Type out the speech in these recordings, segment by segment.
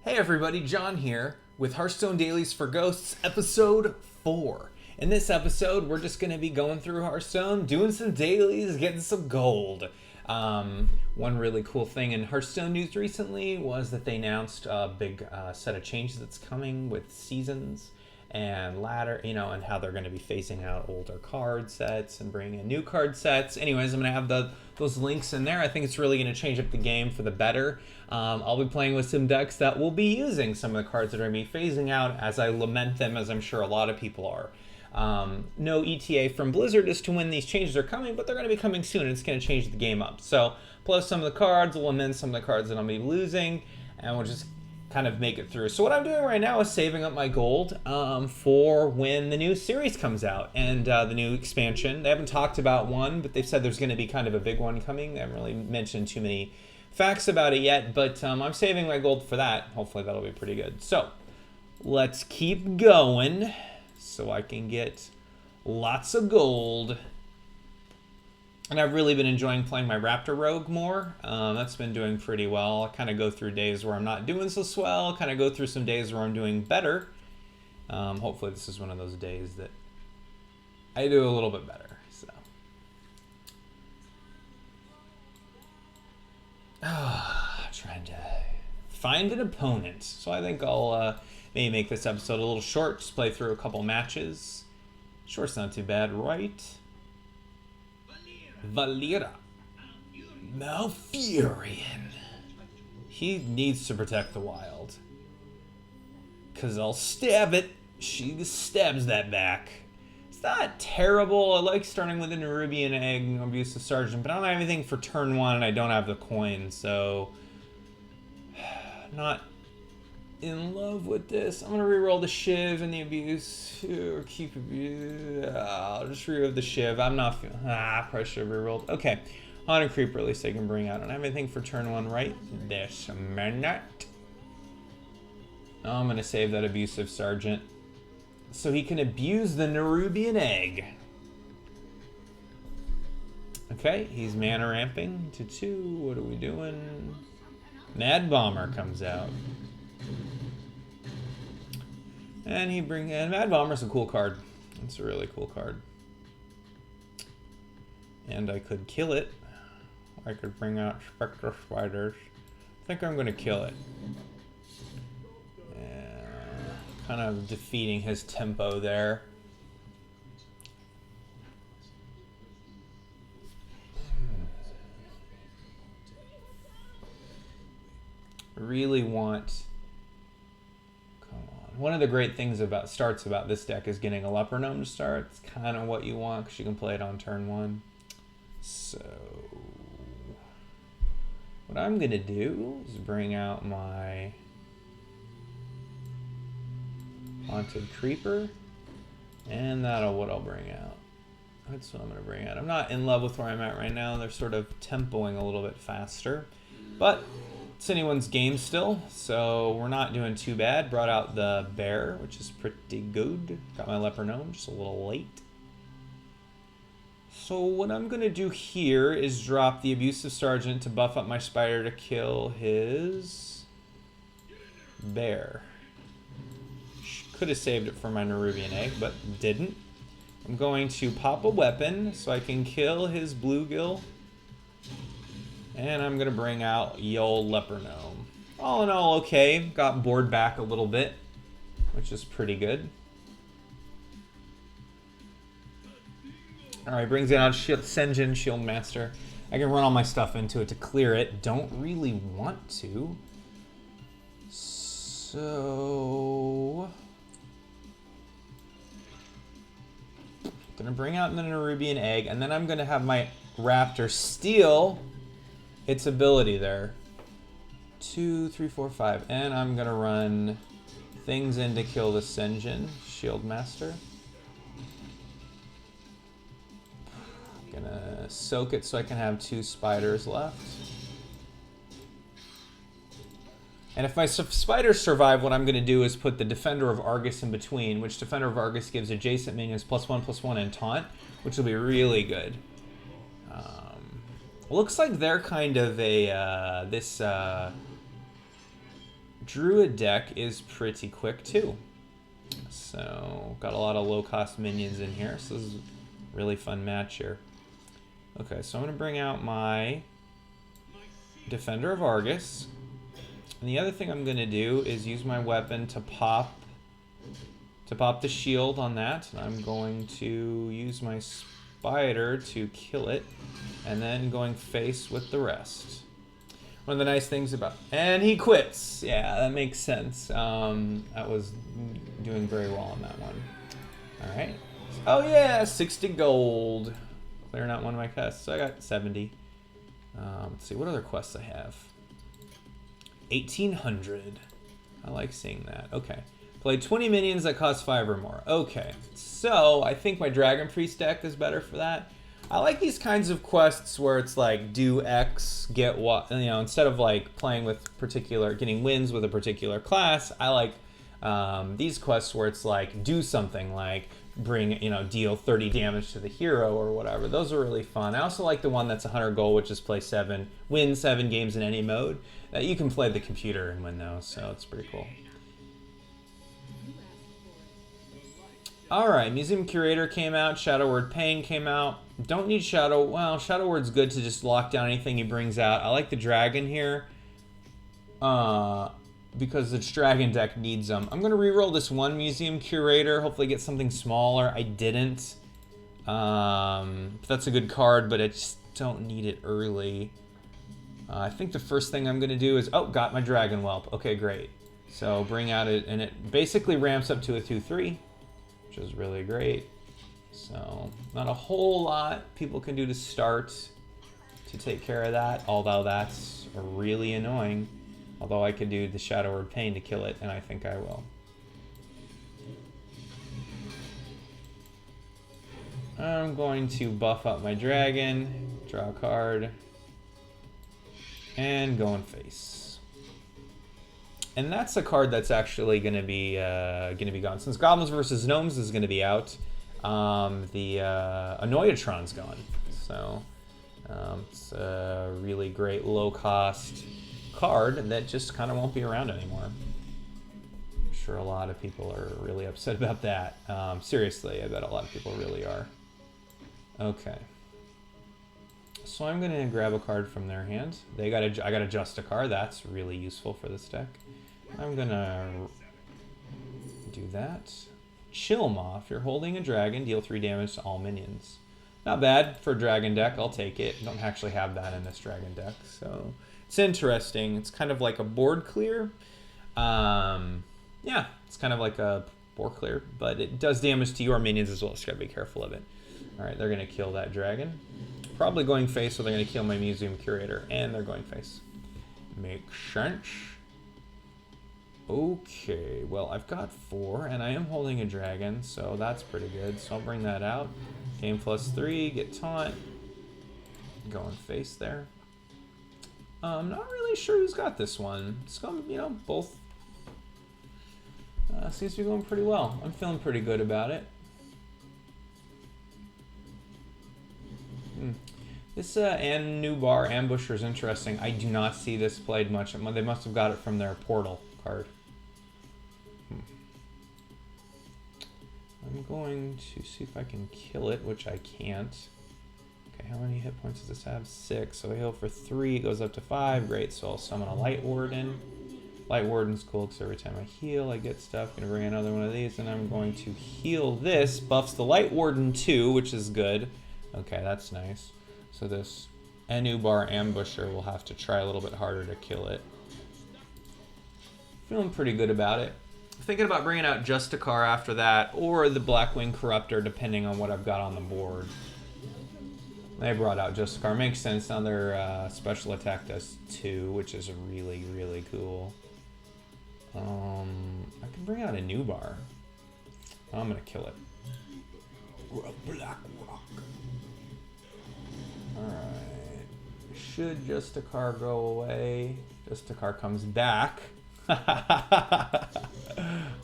Hey everybody, John here with Hearthstone Dailies for Ghosts, episode 4. In this episode, we're just going to be going through Hearthstone, doing some dailies, getting some gold. One really cool thing in Hearthstone news recently was that they announced a big set of changes that's coming with seasons and ladder, and how they're going to be phasing out older card sets and bringing in new card sets. Anyways, I'm going to have those links in there. I think it's really going to change up the game for the better. I'll be playing with some decks that will be using some of the cards that are going to be phasing out as I lament them, as I'm sure a lot of people are. No ETA from Blizzard as to when these changes are coming, but they're going to be coming soon, and it's going to change the game up. So, plus some of the cards, we'll amend some of the cards that I'll be losing, and we'll just kind of make it through. So what I'm doing right now is saving up my gold for when the new series comes out and the new expansion. They haven't talked about one, but they've said there's going to be kind of a big one coming. They haven't really mentioned too many facts about it yet, but I'm saving my gold for that. Hopefully that'll be pretty good. So let's keep going so I can get lots of gold. And I've really been enjoying playing my Raptor Rogue more. That's been doing pretty well. I kind of go through days where I'm not doing so swell, kind of go through some days where I'm doing better. Hopefully this is one of those days that I do a little bit better. So, trying to find an opponent. So I think I'll maybe make this episode a little short, just play through a couple matches. Short's not too bad, right? Valera. Malfurion. He needs to protect the wild. Because I'll stab it. She stabs that back. It's not terrible. I like starting with a Nerubian Egg, Abusive Sergeant, but I don't have anything for turn 1 and I don't have the coin, so not in love with this. I'm going to reroll the Shiv and the Abuse. Or keep Abuse. I'll just reroll the Shiv. I'm not feeling... probably should have rerolled. Okay. Haunted Creeper, at least I can bring out. I don't have anything for turn 1 right this minute. I'm going to save that Abusive Sergeant so he can abuse the Nerubian Egg. Okay, he's mana ramping to 2. What are we doing? Mad Bomber comes out. And Mad Bomber's a cool card. It's a really cool card. And I could kill it. I could bring out Spectre Spiders. I think I'm going to kill it. Kind of defeating his tempo there. Really want... One of the great things about this deck is getting a Leper Gnome to start. It's kind of what you want because you can play it on turn 1. So what I'm going to do is bring out my Haunted Creeper, and what I'll bring out. That's what I'm going to bring out. I'm not in love with where I'm at right now. They're sort of tempoing a little bit faster, but it's anyone's game still, so we're not doing too bad. Brought out the bear, which is pretty good. Got my Leper Gnome, just a little late. So what I'm going to do here is drop the Abusive Sergeant to buff up my Spider to kill his bear. Could have saved it for my Nerubian Egg, but didn't. I'm going to pop a weapon so I can kill his Bluegill. And I'm going to bring out ye old Leper Gnome. All in all, okay. Got bored back a little bit, which is pretty good. Alright, brings out Senjin, Shield Master. I can run all my stuff into it to clear it. Don't really want to. So... gonna bring out the Nerubian Egg, and then I'm gonna have my Raptor steal its ability there. 2, 3, 4, 5. And I'm gonna run things in to kill the Senjin, Shield Master. Gonna soak it so I can have 2 spiders left. And if my spiders survive, what I'm going to do is put the Defender of Argus in between, which Defender of Argus gives adjacent minions +1/+1 and taunt, which will be really good. Looks like they're kind of a Druid deck is pretty quick too. So got a lot of low-cost minions in here. So this is a really fun match here. Okay, so I'm going to bring out my Defender of Argus. And the other thing I'm going to do is use my weapon to pop the shield on that. And I'm going to use my spider to kill it. And then going face with the rest. One of the nice things about... And he quits. Yeah, that makes sense. That was doing very well on that one. Alright. Oh yeah, 60 gold. Clearing out one of my quests. So I got 70. Let's see, what other quests I have? 1800. I like seeing that. Okay. Play 20 minions that cost 5 or more. Okay. So I think my Dragon Priest deck is better for that. I like these kinds of quests where it's like do X, get what, you know, instead of like playing with getting wins with a particular class. I like these quests where it's like do something like bring, you know, deal 30 damage to the hero or whatever. Those are really fun. I also like the one that's 100 gold, which is win 7 games in any mode. You can play the computer and win those, so it's pretty cool. Alright, Museum Curator came out, Shadow Word Pain came out. Don't need Shadow... Well, Shadow Word's good to just lock down anything he brings out. I like the Dragon here. Because the Dragon deck needs them. I'm going to reroll this one Museum Curator. Hopefully get something smaller. I didn't. That's a good card, but I just don't need it early. I think the first thing I'm going to do is... Oh, got my Dragon Whelp. Okay, great. So bring out it, and it basically ramps up to a 2/3. Which is really great. So not a whole lot people can do to start to take care of that, although that's really annoying. Although I could do the Shadow Word Pain to kill it, and I think I will. I'm going to buff up my dragon, draw a card, and go in face. And that's a card that's actually going to be gone. Since Goblins vs. Gnomes is going to be out, the Annoyatron's gone. So it's a really great low-cost card that just kind of won't be around anymore. I'm sure a lot of people are really upset about that. Seriously, I bet a lot of people really are. Okay. So I'm going to grab a card from their hand. I got a Justicar. That's really useful for this deck. I'm going to do that. Chillmaw. You're holding a dragon, deal 3 damage to all minions. Not bad for a dragon deck. I'll take it. Don't actually have that in this dragon deck, so it's interesting. It's kind of like a board clear. Yeah, it's kind of like a board clear, but it does damage to your minions as well, so you gotta be careful of it. All right, they're gonna kill that dragon. Probably going face, so they're gonna kill my Museum Curator, and they're going face. Makes sense. Okay, well, I've got 4, and I am holding a dragon, so that's pretty good. So I'll bring that out. Game +3, get taunt. Going face there. I'm not really sure who's got this one. It's going, you know, both. Seems to be going pretty well. I'm feeling pretty good about it. This Anubar Ambusher is interesting. I do not see this played much. They must have got it from their Portal card. I'm going to see if I can kill it, which I can't. Okay, how many hit points does this have? 6. So I heal for 3, it goes up to 5. Great, so I'll summon a Light Warden. Light Warden's cool because every time I heal, I get stuff. Gonna bring another one of these, and I'm going to heal this. Buffs the Light Warden too, which is good. Okay, that's nice. So this Anubar Ambusher will have to try a little bit harder to kill it. Feeling pretty good about it. Thinking about bringing out Justicar after that, or the Blackwing Corruptor, depending on what I've got on the board. They brought out Justicar. Makes sense. Now their special attack does 2, which is really, really cool. I can bring out a Nubar. I'm gonna kill it. Or a Black Rock. Alright. Should Justicar go away? Justicar comes back.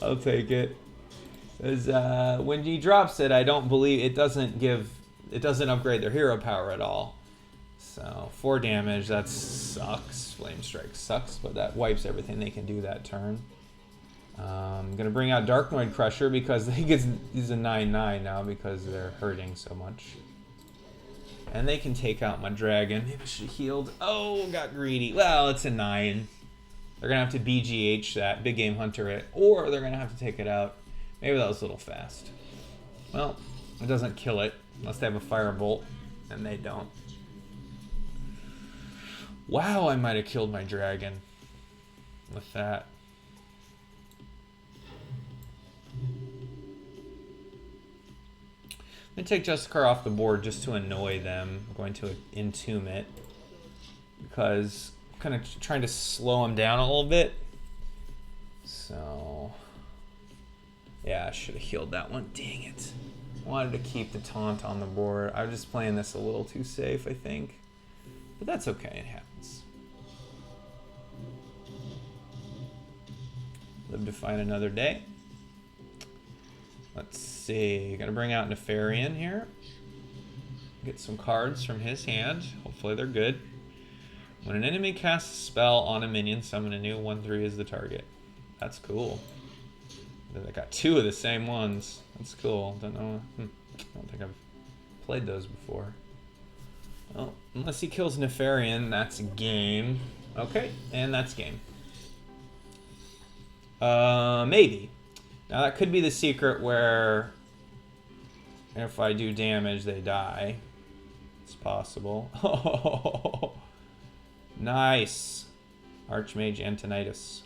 I'll take it. Because when he drops it, I don't believe it doesn't upgrade their hero power at all. So 4 damage, that sucks. Flame Strike sucks, but that wipes everything they can do that turn. I'm gonna bring out Darknoid Crusher because he's a 9/9 now because they're hurting so much. And they can take out my dragon. Maybe I should have healed. Oh, got greedy. Well, it's a 9. They're gonna have to BGH that, Big Game Hunter it, or they're gonna have to take it out. Maybe that was a little fast. Well, it doesn't kill it unless they have a Firebolt, and they don't. Wow, I might have killed my dragon with that. I'm going to take Justicar off the board just to annoy them. I'm going to Entomb it because I'm kind of trying to slow them down a little bit. So, yeah, I should have healed that one. Dang it. I wanted to keep the taunt on the board. I was just playing this a little too safe, I think. But that's okay, it happens. Live to fight another day. Let's see, gonna bring out Nefarian here. Get some cards from his hand. Hopefully they're good. When an enemy casts a spell on a minion, summon a new 1/3 as the target. That's cool. I got 2 of the same ones. That's cool. Don't know. I don't think I've played those before. Well, unless he kills Nefarian, that's game. Okay, and that's game. Maybe. Now that could be the secret where if I do damage, they die. It's possible. Oh, nice. Archmage Antonitus.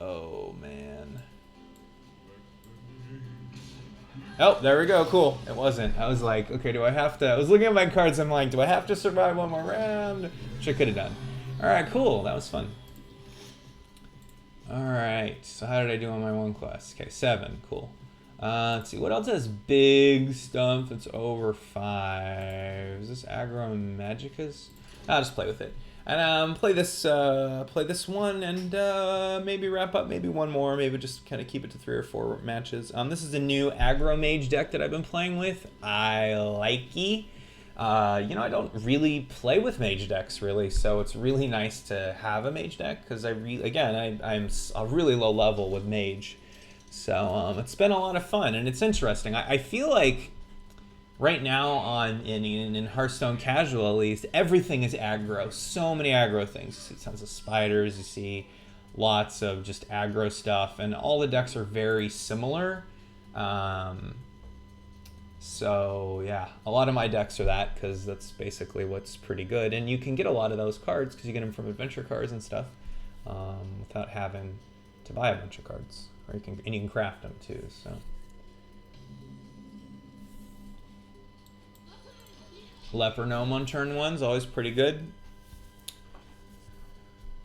Oh, man. Oh, there we go. Cool. It wasn't. I was like, okay, do I have to... I was looking at my cards. I'm like, do I have to survive one more round? Which I could have done. All right, cool. That was fun. Alright, so how did I do on my 1 quest? Okay, 7, cool. Let's see, what else has big stuff that's over 5? Is this Aggro Magicus? I'll just play with it. And play this one and maybe wrap up maybe one more, maybe just kind of keep it to 3 or 4 matches. This is a new Aggro Mage deck that I've been playing with. I like-y. You know, I don't really play with mage decks really, so it's really nice to have a mage deck because I'm a really low level with mage, so it's been a lot of fun and it's interesting. I feel like right now in Hearthstone casual at least, everything is aggro. So many aggro things. You see tons of spiders. You see lots of just aggro stuff, and all the decks are very similar. So yeah, a lot of my decks are that because that's basically what's pretty good, and you can get a lot of those cards because you get them from adventure cards and stuff without having to buy a bunch of cards, or you can craft them too. So Leper Gnome on turn 1 is always pretty good.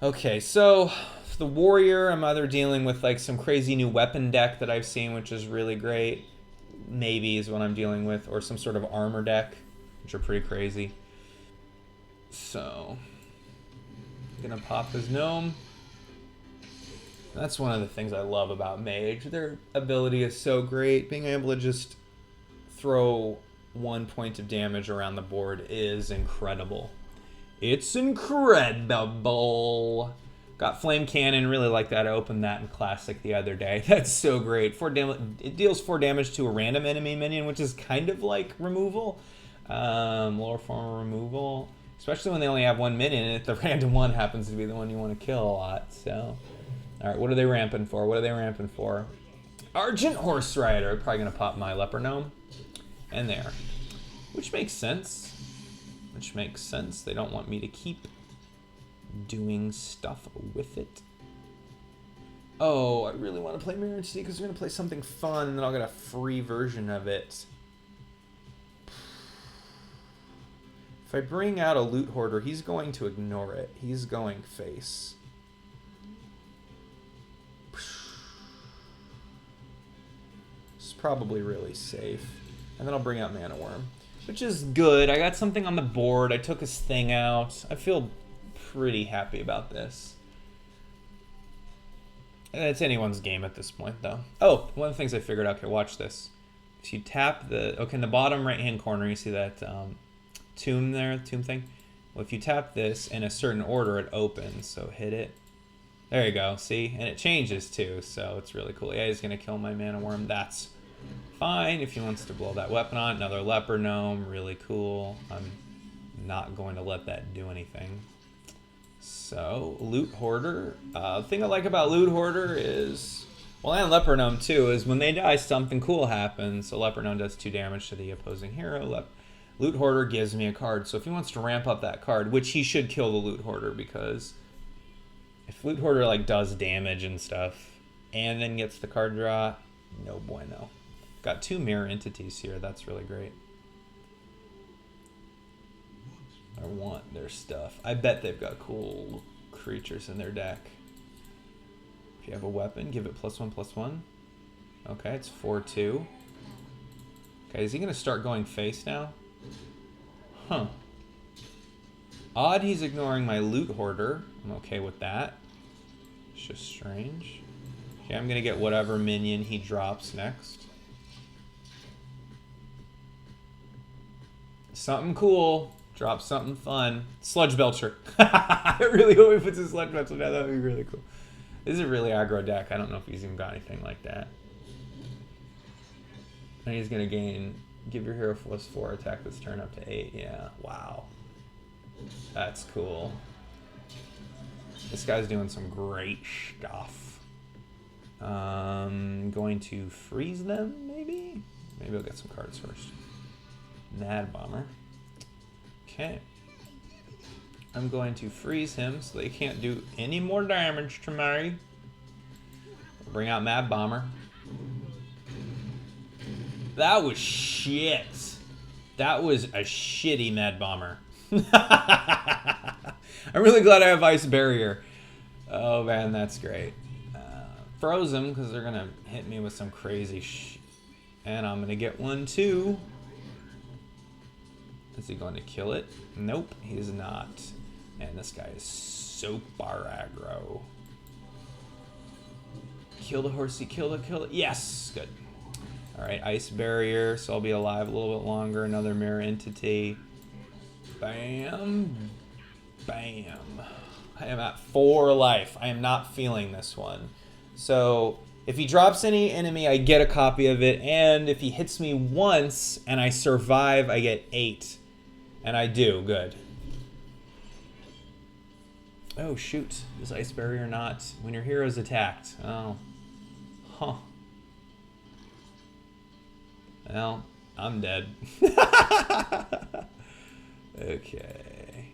Okay, so the warrior, I'm either dealing with like some crazy new weapon deck that I've seen, which is really great. Maybe is what I'm dealing with, or some sort of armor deck, which are pretty crazy. So, gonna pop his gnome. That's one of the things I love about Mage. Their ability is so great. Being able to just throw 1 point of damage around the board is incredible. It's incredible. Got Flame Cannon, really like that. I opened that in Classic the other day. That's so great. It deals 4 damage to a random enemy minion, which is kind of like removal. Lower form of removal. Especially when they only have 1 minion, and if the random one happens to be the one you want to kill a lot. So, alright, what are they ramping for? What are they ramping for? Argent Horse Rider. Probably going to pop my Leper Gnome. And there. Which makes sense. Which makes sense. They don't want me to keep doing stuff with it. Oh, I really want to play Mirror City because we're going to play something fun and then I'll get a free version of it. If I bring out a Loot Hoarder, he's going to ignore it. He's going face. It's probably really safe. And then I'll bring out Mana Worm, which is good. I got something on the board. I took his thing out. I feel pretty happy about this. And it's anyone's game at this point, though. Oh, one of the things I figured out. Okay, watch this. if you tap the, okay, in the bottom right-hand corner, you see that tomb there, tomb thing? Well, if you tap this in a certain order, it opens, so hit it. There you go, see? And it changes too, so it's really cool. Yeah, he's gonna kill my mana worm. That's fine if he wants to blow that weapon on. Another leper gnome, really cool. I'm not going to let that do anything. So, Loot Hoarder. The thing I like about Loot Hoarder is, well, and Leper Gnome too, is when they die, something cool happens. So Leper Gnome does 2 damage to the opposing hero. Loot Hoarder gives me a card. So if he wants to ramp up that card, which he should kill the Loot Hoarder, because if Loot Hoarder like does damage and stuff, and then gets the card draw, no bueno. Got 2 mirror entities here. That's really great. I want their stuff. I bet they've got cool creatures in their deck. If you have a weapon, give it +1/+1. Okay, it's 4/2. Okay, is he gonna start going face now? Huh. Odd he's ignoring my Loot Hoarder. I'm okay with that. It's just strange. Okay, I'm gonna get whatever minion he drops next. Something cool. Drop something fun. Sludge Belcher. I really hope he puts his Sludge Belcher down. That would be really cool. This is a really aggro deck. I don't know if he's even got anything like that. And he's going to gain, give your hero +4, attack this turn up to 8. Yeah, wow. That's cool. This guy's doing some great stuff. Going to freeze them, maybe? Maybe I'll get some cards first. Mad Bomber. Okay. I'm going to freeze him so they can't do any more damage to me. Bring out Mad Bomber. That was shit. That was a shitty Mad Bomber. I'm really glad I have Ice Barrier. Oh man, that's great. Froze them because they're going to hit me with some crazy and I'm going to get one too. Is he going to kill it? Nope, he's not. And this guy is super aggro. Kill the horsey, kill it. Yes, good. All right, Ice Barrier, so I'll be alive a little bit longer. Another mirror entity. Bam, bam. I am at 4 life. I am not feeling this one. So if he drops any enemy, I get a copy of it. And if he hits me once and I survive, I get 8. And I do, good. Oh shoot, is Ice Barrier not? When your hero is attacked. Oh. Huh. Well, I'm dead. Okay.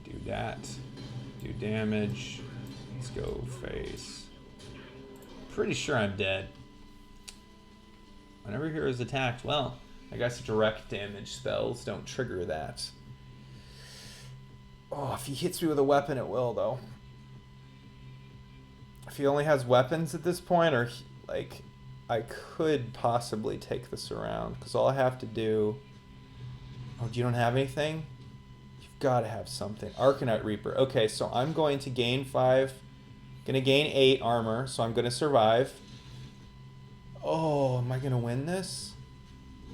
Do that. Do damage. Let's go face. Pretty sure I'm dead. Whenever your hero is attacked, well, I guess direct damage spells don't trigger that. Oh, if he hits me with a weapon, it will, though. If he only has weapons at this point, or, like, I could possibly take this around, because all I have to do... Oh, you don't have anything? You've got to have something. Arcanite Reaper. Okay, so I'm going to gain 5. Going to gain 8 armor, so I'm going to survive. Oh, am I going to win this?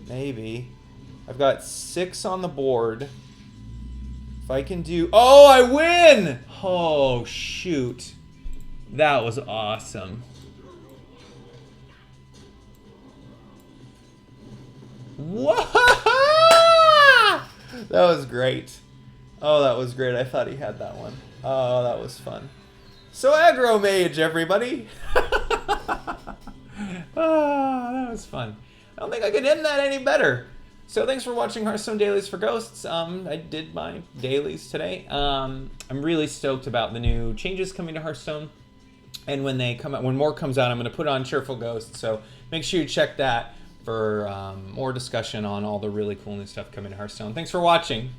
Maybe. I've got 6 on the board. If I can do... Oh, I win! Oh, shoot. That was awesome. What? That was great. Oh, that was great. I thought he had that one. Oh, that was fun. So, Aggro Mage, everybody. Ah, that was fun. I don't think I could end that any better. So thanks for watching Hearthstone Dailies for Ghosts. I did my dailies today. I'm really stoked about the new changes coming to Hearthstone. And when they come out, when more comes out, I'm going to put on Cheerful Ghost. So make sure you check that for more discussion on all the really cool new stuff coming to Hearthstone. Thanks for watching.